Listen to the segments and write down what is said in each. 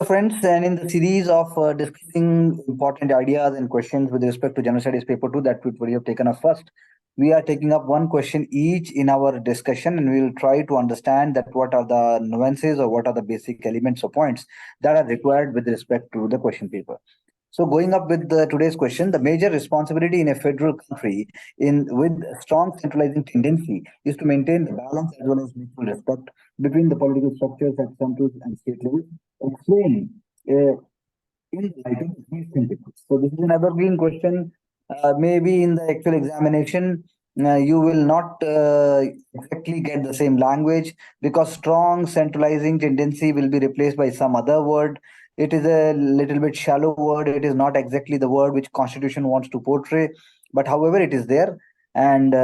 Friends, and in the series of discussing important ideas and questions with respect to general studies paper 2 that we have taken up first, we are taking up one question each in our discussion, and we will try to understand that what are the nuances or what are the basic elements or points that are required with respect to the question paper. So, going up with today's question, the major responsibility in a federal country in with strong centralizing tendency is to maintain the balance as well as mutual respect between the political structures at central and state level. Explain uh, in the light of these principles. So, this is an evergreen question. Maybe in the actual examination, you will not exactly get the same language because strong centralizing tendency will be replaced by some other word. It is a little bit shallow word. It is not exactly the word which Constitution wants to portray, but however, it is there. And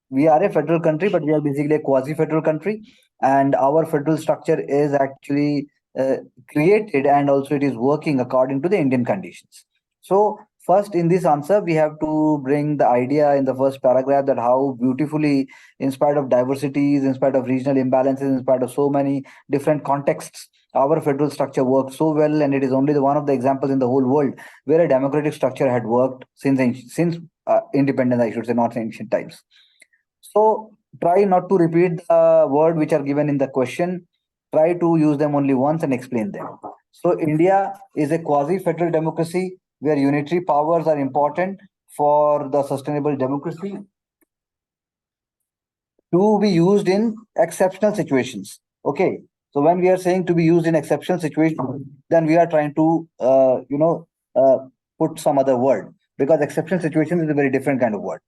we are a federal country, but we are basically a quasi-federal country, and our federal structure is actually created, and also it is working according to the Indian conditions. So first, in this answer, we have to bring the idea in the first paragraph that how beautifully, in spite of diversities, in spite of regional imbalances, in spite of so many different contexts, our federal structure worked so well, and it is only the one of the examples in the whole world where a democratic structure had worked since independence, I should say, not ancient times. So try not to repeat the word which are given in the question. Try to use them only once and explain them. So India is a quasi-federal democracy where unitary powers are important for the sustainable democracy to be used in exceptional situations. Okay. So when we are saying to be used in exceptional situations, then we are trying to, uh, put some other word because exceptional situation is a very different kind of word.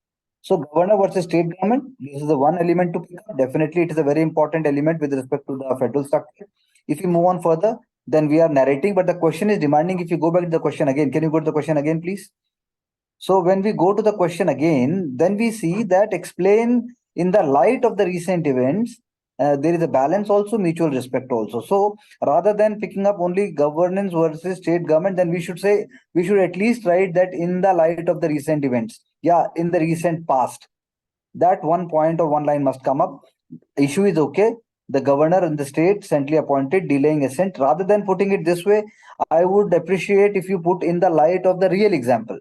So governor versus state government, this is the one element to pick up. Definitely, it is a very important element with respect to the federal structure. If you move on further, then we are narrating, but the question is demanding. If you go back to the question again, can you go to the question again, please? So when we go to the question again, then we see that explain in the light of the recent events, there is a balance also, mutual respect also. So rather than picking up only governance versus state government, then we should say, we should at least write that in the light of the recent events. Yeah, in the recent past. That one point or one line must come up. Issue is okay. The governor in the state centrally appointed, delaying assent. Rather than putting it this way, I would appreciate if you put in the light of the real example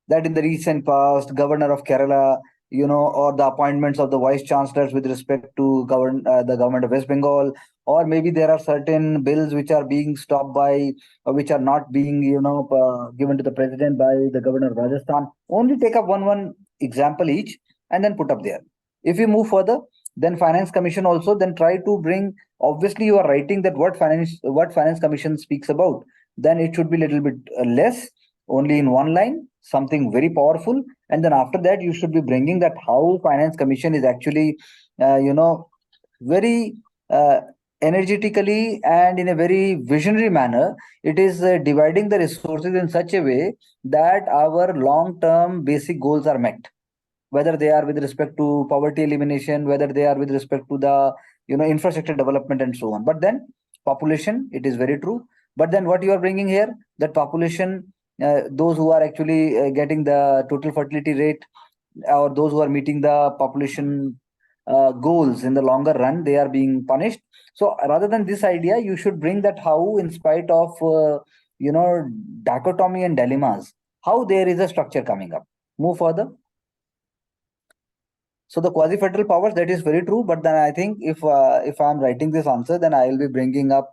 that in the recent past, governor of Kerala, or the appointments of the vice chancellors with respect to the government of West Bengal, or maybe there are certain bills which are being stopped by, or which are not being, given to the president by the governor of Rajasthan. Only take up one example each and then put up there. If you move further, then finance commission also, then try to bring. Obviously, you are writing that what finance commission speaks about. Then it should be a little bit less, only in one line, something very powerful, and then after that you should be bringing that how finance commission is actually very energetically and in a very visionary manner. It is dividing the resources in such a way that our long term basic goals are met, whether they are with respect to poverty elimination, whether they are with respect to the infrastructure development and so on. But then population, it is very true. But then what you are bringing here, that population, those who are actually getting the total fertility rate, or those who are meeting the population goals in the longer run, they are being punished. So rather than this idea, you should bring that how, in spite of dichotomy and dilemmas, how there is a structure coming up. Move further. So the quasi-federal powers, that is very true. But then I think if I'm writing this answer, then I will be bringing up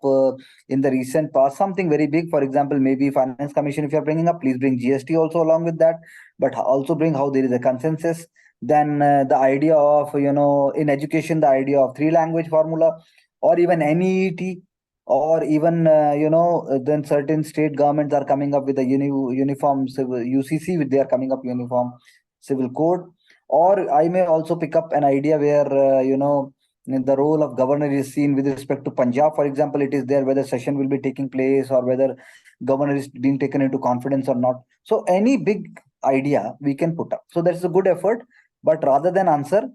in the recent past something very big. For example, maybe finance commission. If you're bringing up, please bring GST also along with that. But also bring how there is a consensus. Then the idea of in education, the idea of three language formula, or even NEET, or even then certain state governments are coming up with a uniform civil UCC, with they are coming up uniform civil code. Or I may also pick up an idea where, the role of governor is seen with respect to Punjab. For example, it is there whether session will be taking place or whether governor is being taken into confidence or not. So any big idea we can put up. So that's a good effort. But rather than answer,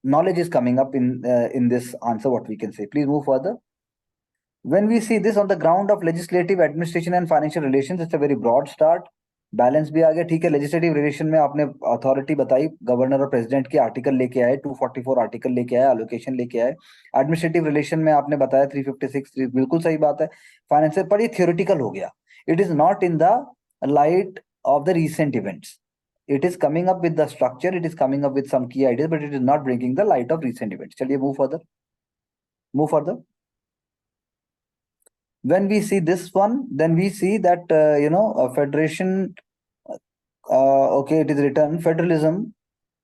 knowledge is coming up in this answer, what we can say. Please move further. When we see this on the ground of legislative, administration, and financial relations, it's a very broad start. Balance भी आ गया, ठीक है। Legislative relation में आपने authority बताई, governor और president की article लेके आए, 244 आर्टिकल लेके आए, एलोकेशन लेके आए। एडमिनिस्ट्रेटिव रिलेशन में आपने बताया 356, बिल्कुल सही बात है। फाइनेंशियल, पर ये थियोरिटिकल हो गया, it is not in the light of the recent events. It is coming up with the structure, it is coming up with some key ideas, but it is not bringing the light of recent events. Chaliye move further. Move further. When we see this one, then we see that a federation. Okay, it is written federalism.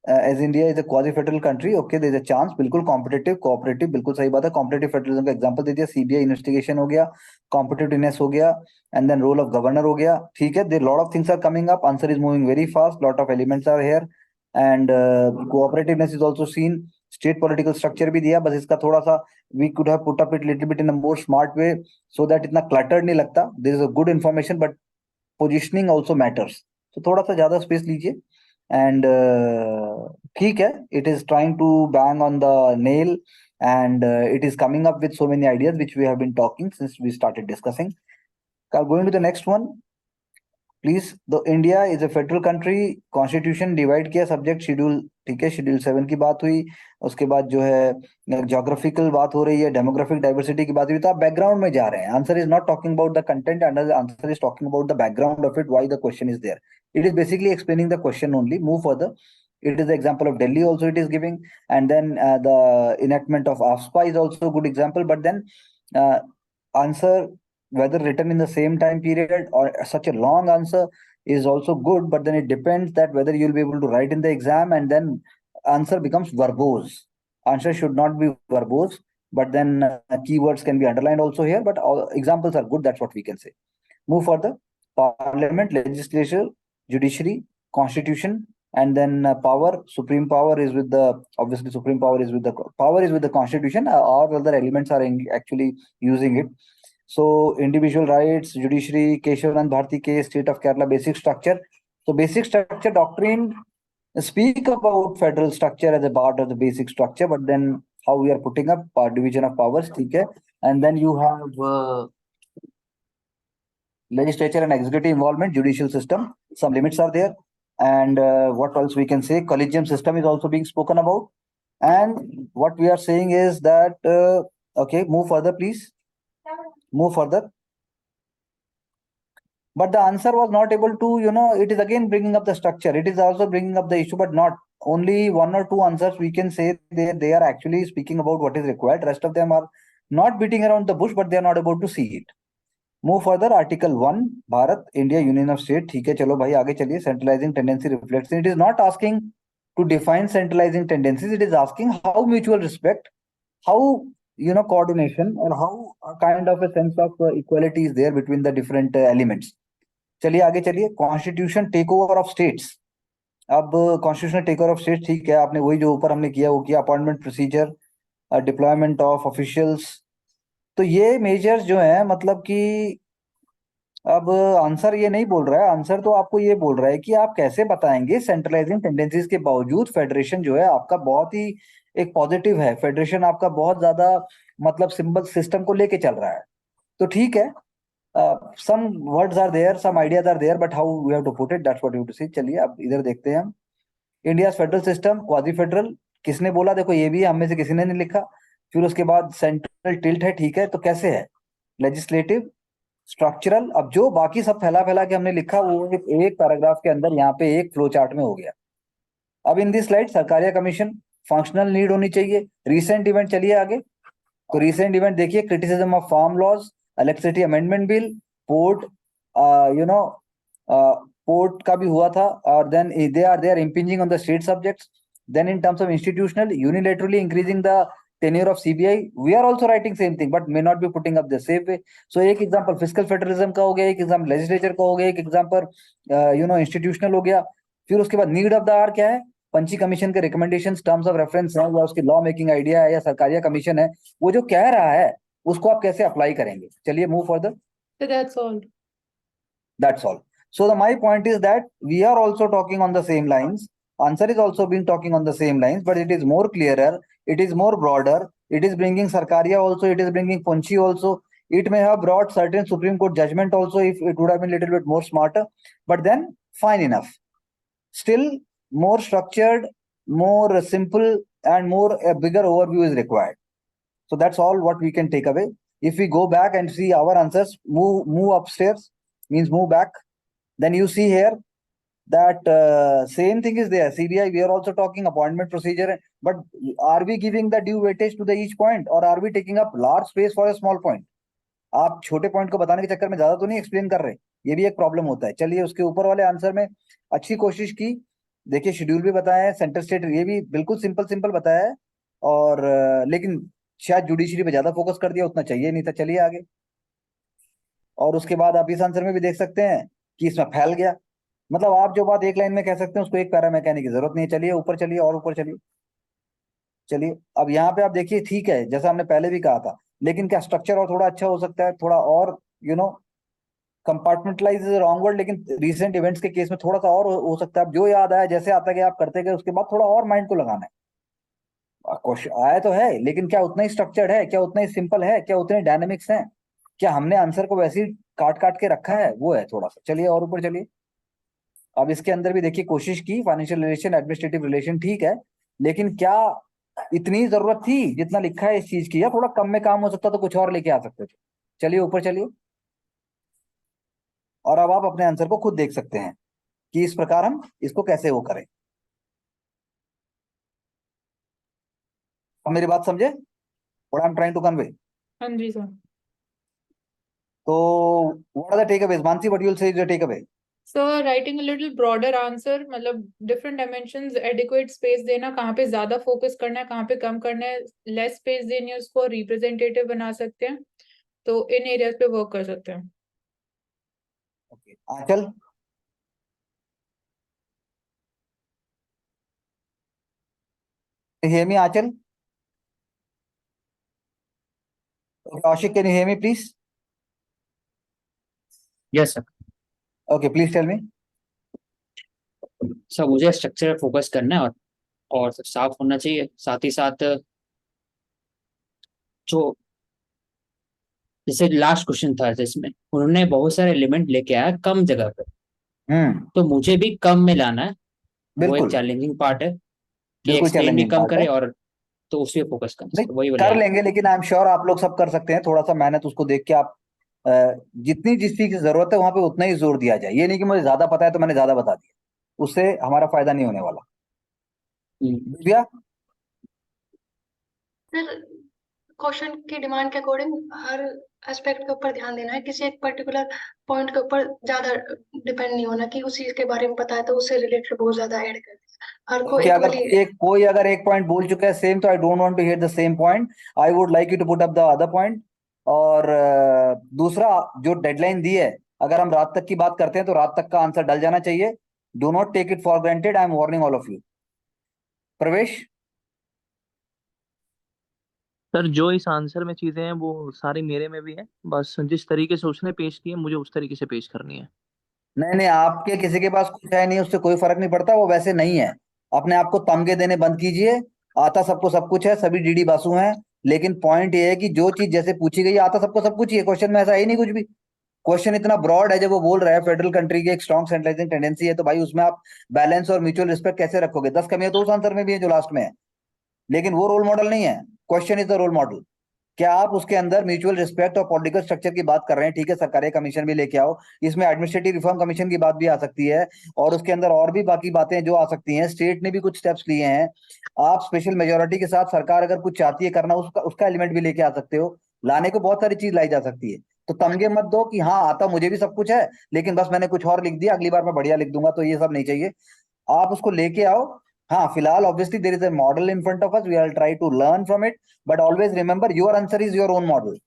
As India is a quasi-federal country, okay, there is a chance, बिल्कुल competitive, cooperative, बिल्कुल सही बात है। Competitive federalism का example दे दिया, CBI investigation हो गया, competitiveness हो गया, and then role of governor हो गया, ठीक है। There lot of things are coming up. Answer is moving very fast. Lot of elements are here, and cooperativeness is also seen. State political structure भी दिया, बस इसका थोड़ा सा we could have put up it little bit in a more smart way so that इतना cluttered नहीं लगता. There is a good information, but positioning also matters. तो थोड़ा सा ज्यादा स्पेस लीजिए, एंड ठीक है, it is trying to bang on the nail, and it is coming up with so many ideas which we have been talking since we started discussing. Going to the next one, please. The India is a federal country, constitution divide किया subject schedule, ठीक है। Schedule 7 की बात हुई, उसके बाद जो है ज्योग्राफिकल बात हो रही है, डेमोग्राफिक डाइवर्सिटी की बात हुई। तो आप बैकग्राउंड में जा रहे हैं, answer is not talking about the content, answer is talking about the background of it, why the question is there. It is basically explaining the question only. Move further. It is the example of Delhi also it is giving, and then the enactment of AFSPA is also a good example. But then answer, whether written in the same time period or such a long answer, is also good, but then it depends that whether you'll be able to write in the exam, and then answer becomes verbose. Answer should not be verbose, but then keywords can be underlined also here, but all examples are good, that's what we can say. Move further. Parliament, legislature, judiciary, constitution, and then power. Supreme power is with the, obviously supreme power is with the constitution. All other elements are actually using it. So individual rights, judiciary, Keshavanand Bharti case, state of Kerala, basic structure. So basic structure doctrine speak about federal structure as a part of the basic structure, but then how we are putting up division of powers, okay? And then you have legislature and executive involvement, judicial system, some limits are there. And what else we can say? Collegium system is also being spoken about. And what we are saying is that, okay, move further, please. Move further. But the answer was not able to, it is again bringing up the structure. It is also bringing up the issue, but not only one or two answers. We can say they are actually speaking about what is required. Rest of them are not beating around the bush, but they are not able to see it. Move further. Article 1, Bharat, India, union of state, ठीक है। चलो भाई आगे चलिए। Centralizing tendency reflects, it is not asking to define centralizing tendencies, it is asking how mutual respect, how coordination, or how a kind of a sense of equality is there between the different elements. चलिए आगे चलिए। Constitution take over of states. अब constitutional take over of states, ठीक है, आपने वही जो ऊपर हमने किया वो किया। Appointment procedure, deployment of officials, तो ये मेजर्स जो है, मतलब कि अब आंसर ये नहीं बोल रहा है, आंसर तो आपको ये बोल रहा है कि आप कैसे बताएंगे सेंट्रलाइजिंग टेंडेंसीज के बावजूद फेडरेशन जो है आपका बहुत ही एक पॉजिटिव है, फेडरेशन आपका बहुत ज्यादा मतलब सिंबल सिस्टम को लेके चल रहा है। तो ठीक है, some words are there, some ideas are there, but how we have to put it, that's what you have to see. चलिए अब इधर देखते हैं हम। India federal system, quasi federal, किसने बोला? देखो ये भी हम में से किसी ने नहीं लिखा। फिर उसके बाद सेंट्रल टिल्ट है, ठीक है, तो कैसे है? Legislative, structural. अब जो बाकी सब फैला फैला के हमने लिखा वो एक पैराग्राफ के अंदर यहाँ पे एक फ्लो चार्ट में हो गया। अब in this slide Sarkaria commission, functional need होनी चाहिए। रीसेंट इवेंट, चलिए आगे। तो रीसेंट इवेंट देखिए, criticism of farm laws, electricity amendment bill, port, port का भी हुआ था, और then they are impinging on the state subjects. Then in terms of institutional, unilaterally increasing the tenure of CBI, we are also writing same thing, but may not be putting up the same way. So एक example physical federalism का हो गया, एक example legislature का हो गया, एक example institutional हो गया। फिर उसके बाद नीड ऑफ द आवर क्या है? पंची कमीशन के रिकमेंडेशंस, टर्म्स ऑफ रेफरेंस है, या उसकी लॉ मेकिंग आइडिया है, या सरकारिया कमीशन है, वो जो कह रहा है उसको आप कैसे अप्लाई करेंगे। चलिए move further. So that's all. That's all. So my point is that we are also talking on the same lines. Answer is also being talking on the same lines, but it is more clearer. It is more broader. It is bringing Sarkaria also. It is bringing Punchi also. It may have brought certain Supreme Court judgment also if it would have been a little bit more smarter. But then fine enough. Still, more structured, more simple, and more a bigger overview is required. So that's all what we can take away. If we go back and see our answers, move upstairs means move back. Then you see here that same thing is there. CBI, we are also talking appointment procedure, but are we giving the due weightage to the each point, or are we taking up large space for a small point? आप छोटे point को बताने के चक्कर में ज्यादा तो नहीं एक्सप्लेन कर रहे, ये भी एक प्रॉब्लम होता है. चलिए उसके ऊपर वाले आंसर में अच्छी कोशिश की. देखिए शेड्यूल भी बताया है, सेंटर स्टेट ये भी बिल्कुल सिंपल सिंपल बताया है, और लेकिन शायद जुडिशरी पे ज्यादा फोकस कर दिया, उतना चाहिए नहीं था. चलिए आगे. और उसके बाद आप इस आंसर में भी देख सकते हैं कि इसमें फैल गया. मतलब आप जो बात एक लाइन में कह सकते हैं उसको एक पैरा में कहने की जरूरत नहीं है. चलिए ऊपर चलिए और ऊपर चलिए. चलिए अब यहाँ पे आप देखिए, ठीक है जैसा हमने पहले भी कहा था, लेकिन क्या स्ट्रक्चर और थोड़ा अच्छा हो सकता है, थोड़ा और कंपार्टमेंटलाइज इज रॉन्ग वर्ड, लेकिन रिसेंट इवेंट्स के केस में थोड़ा सा और हो सकता है. जो याद आया जैसे आता गया आप करते गए, उसके बाद थोड़ा और माइंड को लगाना है. क्वेश्चन आया तो है, लेकिन क्या उतना ही स्ट्रक्चर्ड है, क्या उतना ही सिंपल है, क्या उतने डायनेमिक्स हैं, क्या हमने आंसर को वैसे ही काट काट के रखा है, वो है थोड़ा सा. चलिए और ऊपर चलिए. अब इसके अंदर भी देखिए कोशिश की, फाइनेंशियल रिलेशन, एडमिनिस्ट्रेटिव रिलेशन ठीक है, लेकिन क्या इतनी जरूरत थी जितना लिखा है इस चीज की, या थोड़ा कम में काम हो सकता तो कुछ और लेके आ सकते थे. चलिए ऊपर चलिए. और अब आप अपने आंसर को खुद देख सकते हैं कि इस प्रकार हम इसको कैसे वो करें. अब मेरी बात समझे, what I am trying to convey. हाँ जी सर. तो what are the takeaways, Mansi, what you will say is the takeaway. So writing a little broader answer, मतलब different dimensions, adequate space देना, कहाँ पे ज्यादा फोकस करना है, कहाँ पे कम करना है, लेस स्पेस देनी है, उसको रिप्रेजेंटेटिव बना सकते हैं, तो इन एरियाज पे वर्क कर सकते हैं. Okay Aanchal. hear me Achal? Okay, Ashik, can you hear me please? Yes sir. Okay, please tell me. Sir मुझे स्ट्रक्चर पे फोकस करना है, और साफ होना चाहिए. साथ ही साथ जो जैसे लास्ट क्वेश्चन था जिसमें उन्होंने बहुत सारे एलिमेंट लेके आया कम जगह पे, तो मुझे भी कम में लाना है. वो एक बिल्कुल चैलेंजिंग पार्ट है कि बिल्कुल एक्सप्लेन भी चैलेंजिंग कम पार्ट है. करे, और तो उस पर फोकस करना नहीं चाहिए. वही कर बोला. लेंगे, लेकिन आई एम श्योर आप लोग सब कर सकते हैं. थोड़ा सा मेहनत उसको देख के आप जितनी जिस चीज की जरूरत है वहां पे उतना ही जोर दिया जाए. ये नहीं कि मुझे ज्यादा पता है तो मैंने ज्यादा बता दिया, उससे हमारा फायदा नहीं होने वाला. दिव्या. सर क्वेश्चन की डिमांड के अकॉर्डिंग हर एस्पेक्ट के ऊपर ध्यान देना है, किसी एक पर्टिकुलर पॉइंट के ऊपर ज्यादा डिपेंड नहीं होना कि उसी के बारे में पता है तो उससे रिलेटेड बहुत ज्यादा ऐड कर दिया. हर को कि अगर इक्वली कोई अगर एक पॉइंट बोल चुका है सेम, तो I don't want to hear the same point. I would like you to put up the other point. और दूसरा, जो डेडलाइन दी है, अगर हम रात तक की बात करते हैं तो रात तक का आंसर डल जाना चाहिए. Do not take it for granted. I am warning all of you. Pravesh. Sir जो इस आंसर में चीजें हैं वो सारी मेरे में भी है, बस जिस तरीके से उसने पेश की है मुझे उस तरीके से पेश करनी है. नहीं नहीं, आपके किसी के पास कुछ है नहीं, उससे कोई फर्क नहीं पड़ता, वो वैसे नहीं है. अपने आप को तमगे देने बंद कीजिए. आता सबको सब कुछ है, सभी डीडी बासु हैं, लेकिन पॉइंट ये है कि जो चीज जैसे पूछी गई, आता सबको सब कुछ ही है. क्वेश्चन में ऐसा है ही नहीं कुछ भी. क्वेश्चन इतना ब्रॉड है, जब वो बोल रहा है फेडरल कंट्री की एक स्ट्रॉन्ग सेंट्रलाइजिंग टेंडेंसी है, तो भाई उसमें आप बैलेंस और म्यूचुअल रिस्पेक्ट कैसे रखोगे? 10 कमियां तो उस आंसर में भी है जो लास्ट में है, लेकिन वो रोल मॉडल नहीं है. Question is the role model. क्या आप उसके अंदर म्यूचुअल रिस्पेक्ट और पॉलिटिकल स्ट्रक्चर की बात कर रहे हैं? ठीक है, सरकारी कमीशन भी लेके आओ, इसमें एडमिनिस्ट्रेटिव रिफॉर्म कमीशन की बात भी आ सकती है, और उसके अंदर और भी बाकी बातें जो आ सकती हैं. स्टेट ने भी कुछ स्टेप्स लिए हैं. आप स्पेशल मेजोरिटी के साथ सरकार अगर कुछ चाहती है करना, उसका उसका एलिमेंट भी लेके आ सकते हो. लाने को बहुत सारी चीज लाई जा सकती है. तो तमगे मत दो कि हाँ आता मुझे भी सब कुछ है, लेकिन बस मैंने कुछ और लिख दिया, अगली बार मैं बढ़िया लिख दूंगा. तो ये सब नहीं चाहिए. आप उसको लेके आओ. हाँ फिलहाल obviously there is a model in front of us, we are try to learn from it, but always remember your answer is your own model.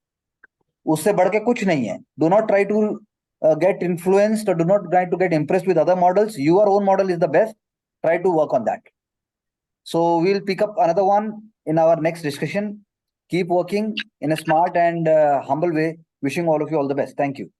उससे बढ़ के कुछ नहीं है. Do not try to get influenced, or do not try to get impressed with other models. Your own model is the best. Try to work on that. So we'll pick up another one in our next discussion. Keep working in a smart and humble way. Wishing all of you all the best. Thank you.